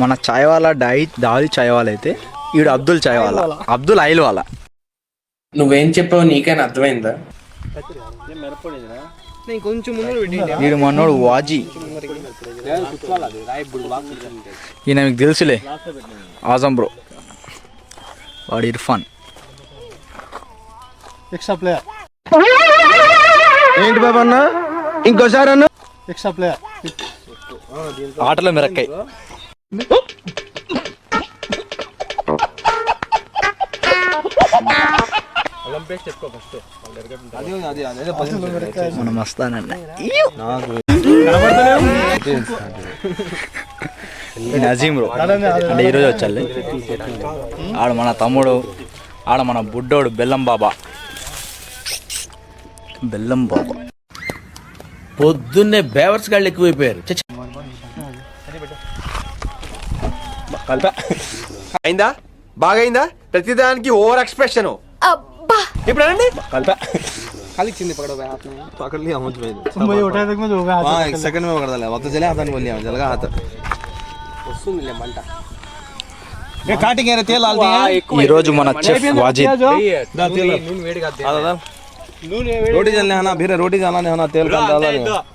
మన చాయ్ వాలా దాది చాయ్ వాలా అయితే ఈడు అబ్దుల్ చాయ్ వాలా, అబ్దుల్ ఆయిల్ వాలా. నువ్వేం చెప్పావు నీకైనా అర్థమైందా? వీడు మనోడు వాజీ. ఈయన మీకు తెలుసులే, ఆజం బ్రో. వాడు ఇర్ఫాన్. ఎక్స్ట్రా ప్లేయర్ ఏంటి బాబా అన్న, ఇంకోసారి అన్న. ఎక్స్ట్రా ప్లేయర్ ఆటలో మిరక్కాయ. మనం వస్తానన్న నజీం బ్రో అంటే ఈరోజు వచ్చాలి. ఆడ మన తమ్ముడు, ఆడ మన బుడ్డోడు బెల్లం బాబా. బెల్లం బాబా పొద్దున్నే బేవర్స్ గాళ్ళు ఎక్కువైపోయారు. అయిందా? బాగా అయిందా? ప్రతిదానికి ఓవర్ ఎక్స్ప్రెషన్. ఇప్పుడు అనండి. खाली चिन्ह पकड़ो भाई आपने पकड़ लिया मुझ में मुझे उठाया तक में हो गया हां एक सेकंड में पकड़ लिया वो तो चले हाथ में बोल लिया जलगा हाथ వస్తుందిలే మంట ఏ కాటింగ్ ఏరే తేల్ ఆల్ది ఈ రోజు మన చెఫ్ వాజిద్ దా తేల్ నూనె వేడి గా దా నూనె వేడి रोटी जलने है ना फिर रोटी जलाने है ना तेल का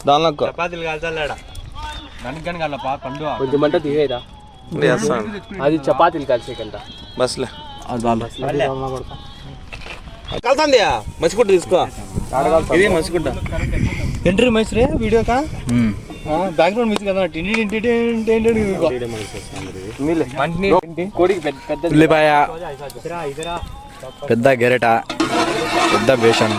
डालना को చపాతీలు కాల్చాలడా నన్ను కాలపా పండు కొంచెం మంట తీయేదా అది చపాతీలు కాల్చేకంట బస్లే అది బాల కొడతా కల్తాందియా మసిగుడ్డ తీసుకో ఇది మసిగుడ్డ ఎంట్రీ మైస్ రే వీడియో కా బ్యాక్గ్రౌండ్ మ్యూజిక్ కదా టిండి టిండి టిండి కోడికి పెద్ద ఉల్లిపాయ, పెద్ద గెరట, పెద్ద బేషన్.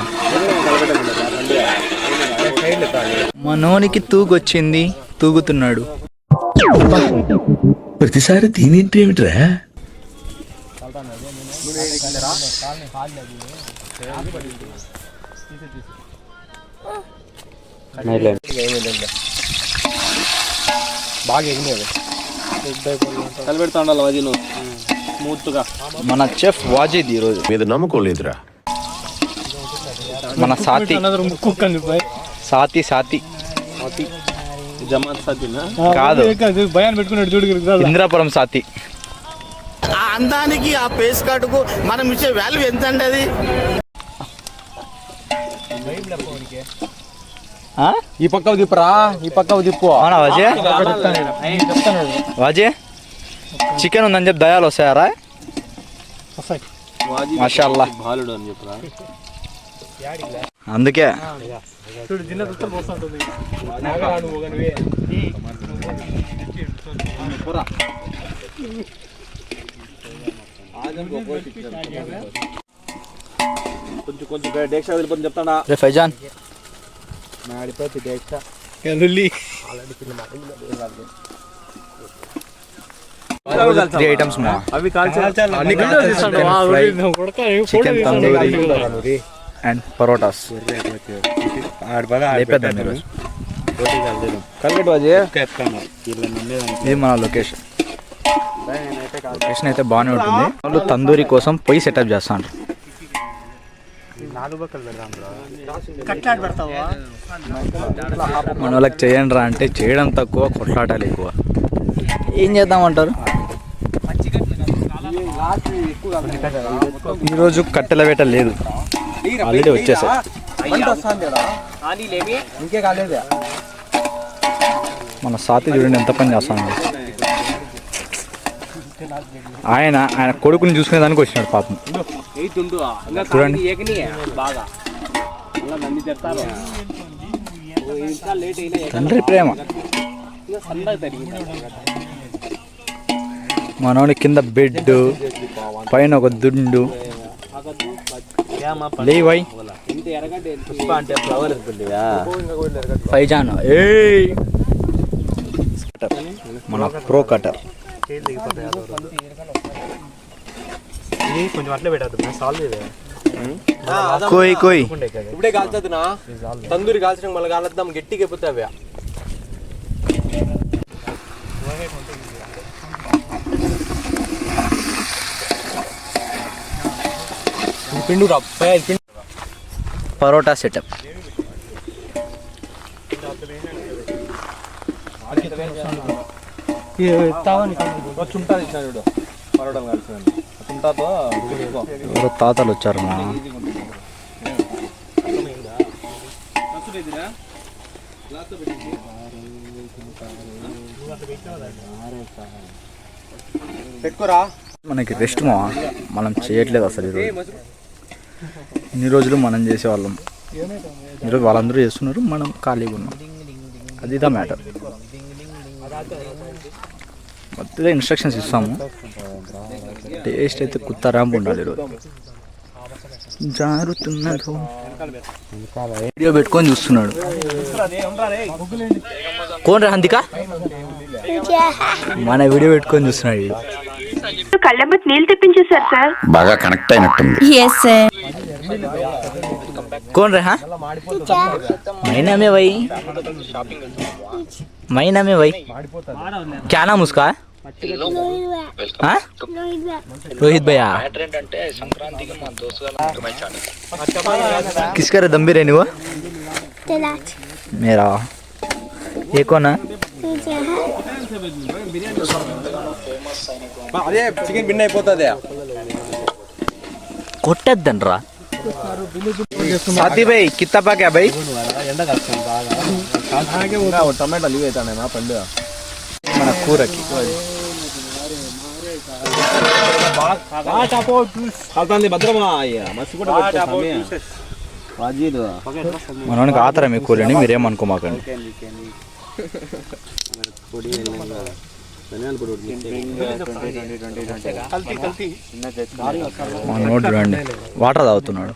మనోనికి తూగొచ్చింది, తూగుతున్నాడు. ప్రతిసారి దీనింటి ఏమిట్రా? బాగా ఎగినవి కలబెడతా ఉండాలి వాజీను స్మూత్గా. మన చెఫ్ వాజిద్ ఈరోజు మీద నమ్మకం లేదురా. మన సాతి సాతి సాతి జమాత్ సాతినా కాదు, భయాన్ని పెట్టుకున్నాడు చూడు. ఇంద్రాపురం సాతి. ఆ అందానికి ఆ పేస్ కార్డుకు మనం ఇచ్చే వాల్యూ ఎంత అండి? అది ఈ పక్క దిప్పురా, ఈ పక్క దిప్పు. అవునా వాజే? వాజే చికెన్ ఉందని చెప్పి దయాలు వస్తాయారా? మాషాల్లా బాలుడు అని చెప్పురా. అందుకే కొంచెం కొంచెం డేక్షా వెళ్ళిపోతుంది చెప్తాడా రే ఫైజాన్. ఆడిపోతే డేక్షా త్రీ ఐటమ్స్ మా అవి కాల్చాలి చికెన్ తందూరి అండ్ పరోటాస్. లేపేద్దాం ఈరోజు. కలగట్టు వాజీ. ఇది మన లొకేషన్. లొకేషన్ అయితే బాగానే ఉంటుంది. వాళ్ళు తందూరి కోసం పొయ్యి సెటప్ చేస్తాను. మన వాళ్ళకి చేయండి రా అంటే చేయడం తక్కువ, కొట్లాటాలు ఎక్కువ. ఏం చేద్దామంటారు? ఈరోజు కట్టెల వేట లేదు, ఆల్రెడీ వచ్చేసా. మన సాతి చూడండి ఎంత పని చేస్తాను. ఆయన కొడుకుని చూసుకునే దానికి వచ్చినాడు పాపం. చూడండి తండ్రి ప్రేమ. మనోని కింద బెడ్, పైన ఒక దుండు. లేవై ఫైజాన్ మన ప్రో కటర్. కొంచెం అట్లే పెట్టద్దు, సాల్వ్ కోయి కోయి ఇప్పుడే కాల్చదునా తందూరి కాల్చడం మళ్ళీ కాలుద్దాం గట్టిగా అయిపోతే అవి పిండు పరోటా సెటప్. చుంటా ఇచ్చిన చూడు పరోటం కలిసి చుంటాతో ఎవరో తాతలు వచ్చారు మా పెట్టుకోరా. మనకి రెస్ట్ మా మనం చేయట్లేదు అసలు ఈరోజు. ఇన్ని రోజులు మనం చేసేవాళ్ళం, ఈరోజు వాళ్ళందరూ చేస్తున్నారు, మనం ఖాళీగా ఉన్నాం. అది దా మ్యాటర్. మొత్తం ఇన్స్ట్రక్షన్స్ ఇస్తాము. టేస్ట్ అయితే కుత్త ర్యాంప్ ఉండాలి ఈరోజు. జారుతున్నదో వీడియో పెట్టుకొని చూస్తున్నాడు. కోన్ రా హంతిక మన వీడియో పెట్టుకొని చూస్తున్నాడు వీడు. కళ్ళెమ్మటి నీళ్ళు తెప్పించేశారు సార్. బాగా కనెక్ట్ అయినట్టుంది. Yes sir. कौन रहा महीना में वही महीना में वही क्या नाम उसका हाँ? रोहित भैया किसका रे दम भी रहने हुआ मेरा ये कौन है అదే చికెన్ బిన్న అయిపోతుంది. కొట్టద్దండ్రా సాథీ భాయ్ కిత్తా పాకా భాయ్ టమాటా లీవ్ అవుతానే మా పండు మన కూరకి కాలుతుంది భద్రమా మసి కూడా మనోనికి ఆతరం ఎక్కువ లేని మీరేమనుకోమాకండి. మనోడు చూడండి వాటర్ తాగుతున్నాడు.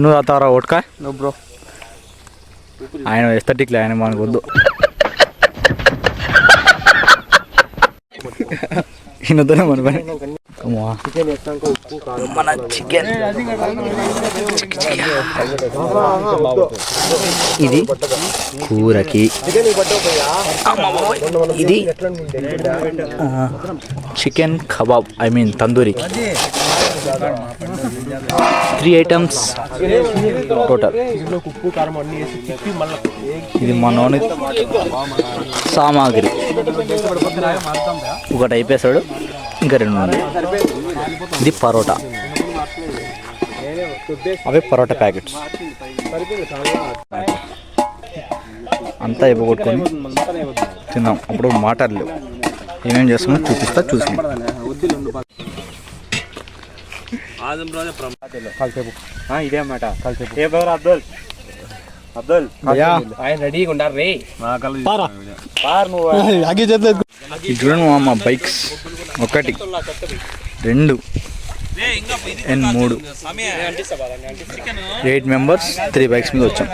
నువ్వు తాగుతావరా ఓట్కా? బ్రో ఆయన ఎస్థెటిక్లే, ఆయన మనకు వద్దు. ఈయనతోనే మన పని. మన చికెన్ ఇది కూరకి, ఇది చికెన్ కబాబ్ ఐ మీన్ తందూరికి. 3 ఐటమ్స్ టోటల్. ఇది మనోని సామాగ్రి. ఒకటి అయిపోయాడు, ఇంకా 2 ఉన్నాయి. ఇది పరోటా, అవే పరోటా ప్యాకెట్స్ అంతా అయిపోగొట్టుకొని తిన్నాం. అప్పుడు మాటలు ఏమేం చేస్తామో చూపిస్తా, చూసి ఇదే అన్నమాట. అబ్దుల్ ఆయన రెడీగా ఉండారు రే. చూడండి మా బైక్స్ 1 2 అండ్ 3 8 మెంబర్స్ 3 బైక్స్ మీద వచ్చాం.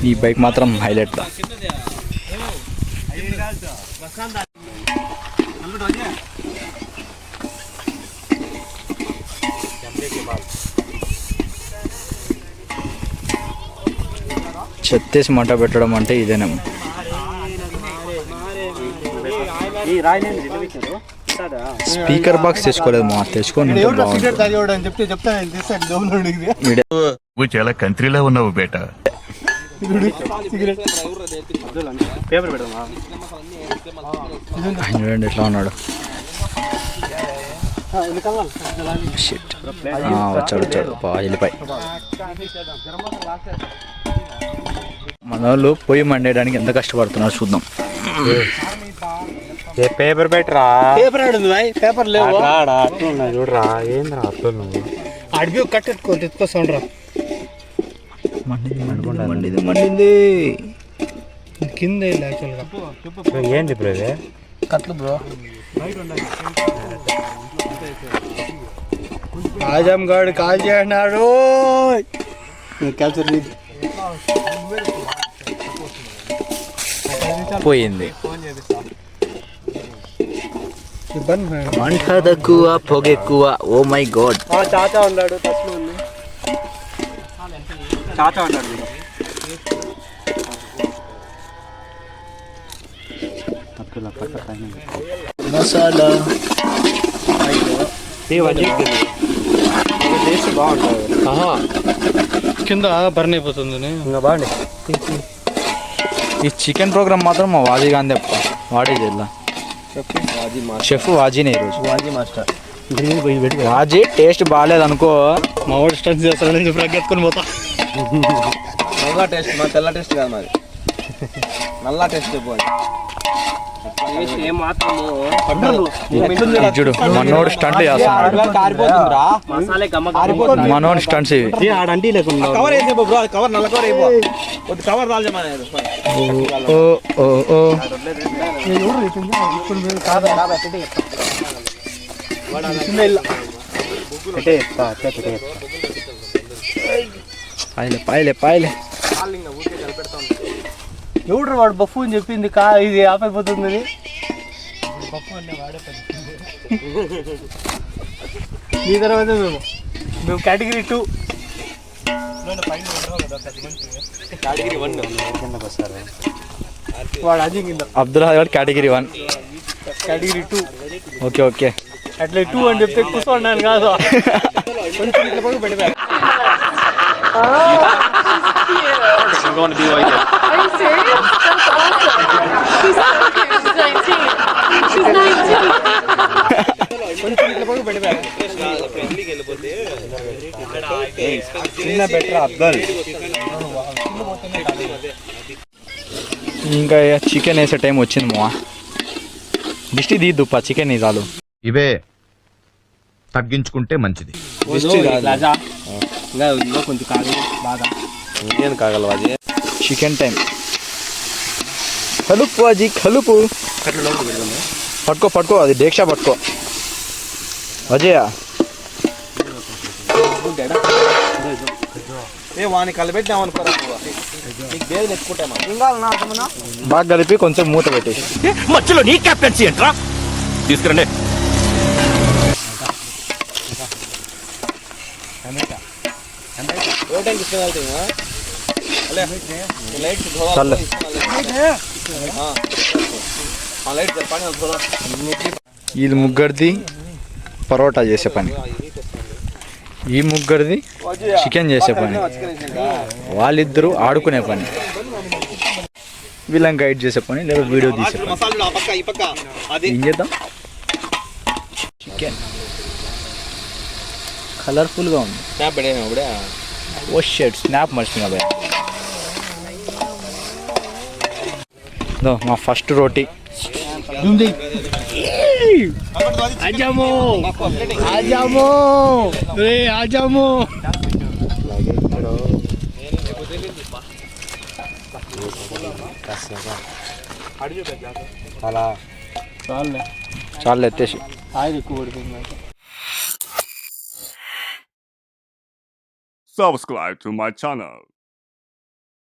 ఈ బైక్ మాత్రం హైలైట్. చెత్తేసి మంట పెట్టడం అంటే ఇదేనేమో. స్పీకర్ బాక్స్ తెచ్చుకోలేదు మా, తెచ్చుకొని నువ్వు చాలా కంట్రీలో ఉన్నావు బేటా. చూడండి ఎట్లా ఉన్నాడు. వచ్చాడు వెళ్ళిపోయి. మన వాళ్ళు పొయ్యి మండేయడానికి ఎంత కష్టపడుతున్నారు చూద్దాం. పేపర్ పెట్టరా, పేపర్ పేపర్ లేవు చూడరా. ఏంద్రా అప్పుడు నువ్వు అడిగి కట్టెత్తుకోసండ్రా. మండింది కింద యాక్చువల్గా ఏంది బ్రో ఇది? కట్లు బ్రో. ఆజం గడ్ కాల్ చేసినాడు. క్యాప్చర్ పోయింది. మంట తక్కువ పొగ ఎక్కువ. Oh my God. చాచా ఉన్నాడు, టచ్లో ఉంది. చాచా ఉన్నాడు. మసాలా బాగుంటుంది. కింద బర్న్ అయిపోతుంది. ఇంకా బాగుంది. ఈ చికెన్ ప్రోగ్రామ్ మాత్రం మా వాజీ గాంధీ వాడే చేయాల షెఫ్ వాజీనే ఈరోజు వాజీ టేస్ట్ బాగాలేదనుకో మా వాడు స్టన్స్ చేస్తాడని చెప్పి రగ్గెత్తుకొని పోతా. నల్ల టేస్ట్ మా తెల్ల టేస్ట్ కాదు మాది, నల్ల టేస్ట్ చెప్పు. చూడు మనోడు స్టంట్ చేస్తున్నాడు, మనోడు స్టంట్స్ ఇవి. ఆడంటీ లేకుండా కవర్ వేసేపో బ్రో, కవర్ నల్ల కవర్ అయిపో, కవర్ రాజమా. ఓ ఓ ఓ పాయలే పాయలే. ఎవడు వాడు బఫ్ అని చెప్పింది ఇది ఆపైపోతుందని. ఈ తర్వాత మేము కేటగిరీ 2 వాడు అది కింద అబ్దుల్ గారు కేటగిరీ 1 కేటగిరీ 2. ఓకే ఓకే అట్లా 2 అని చెప్తే కూర్చోండాను కాదు. కొంచెం ఇట్లా పడుకు పెట్టిపోయా. Are you serious? That's awesome. She's so cute. She's 19. She's 19. కొంచెం ఇట్లా పడుకు పెట్టిపోయా. చిన్న బెటర్ అబ్దుల్. ఇంకా చికెన్ వేసే టైం వచ్చింది మా దిష్టి తీద్దుప్ప చికెన్ చాలు. ఇవే తగ్గించుకుంటే మంచిది. కొంచెం కాదు బాగా ఏం కాగల వాజీ. Chicken time. కలుపు వాజీ కలుపు. పట్టుకో పట్టుకో, అది డేక్షా పట్టుకో అజయ్. ఏ వాని కలబెట్టినావు అనుకోరా, నీకు బేదలు ఎక్కుంటామా ఇంకా బాగా కలిపి కొంచెం మూత పెట్టేసి. మధ్యలో నీ కెప్టెన్సీ ఏంట్రా, తీసుకురండి. చల్ల ఇది ముగ్గురిది పరోటా చేసే పని, ఈ ముగ్గురిది చికెన్ చేసే పని, వాళ్ళిద్దరూ ఆడుకునే పని, వీళ్ళని గైడ్ చేసే పని లేదా వీడియో తీసే పని. ఏం చేద్దాం? చికెన్ కలర్ఫుల్గా ఉంది. ఓ షెట్ స్నాప్ మర్చిపోయినా భయ. మా ఫస్ట్ రోటీ. ఆజామో ఆజామో రే ఆజామో. చాలు ఎత్తేసి. ఆయిల్ ఎక్కువ పడిపోయింది. Subscribe to my channel.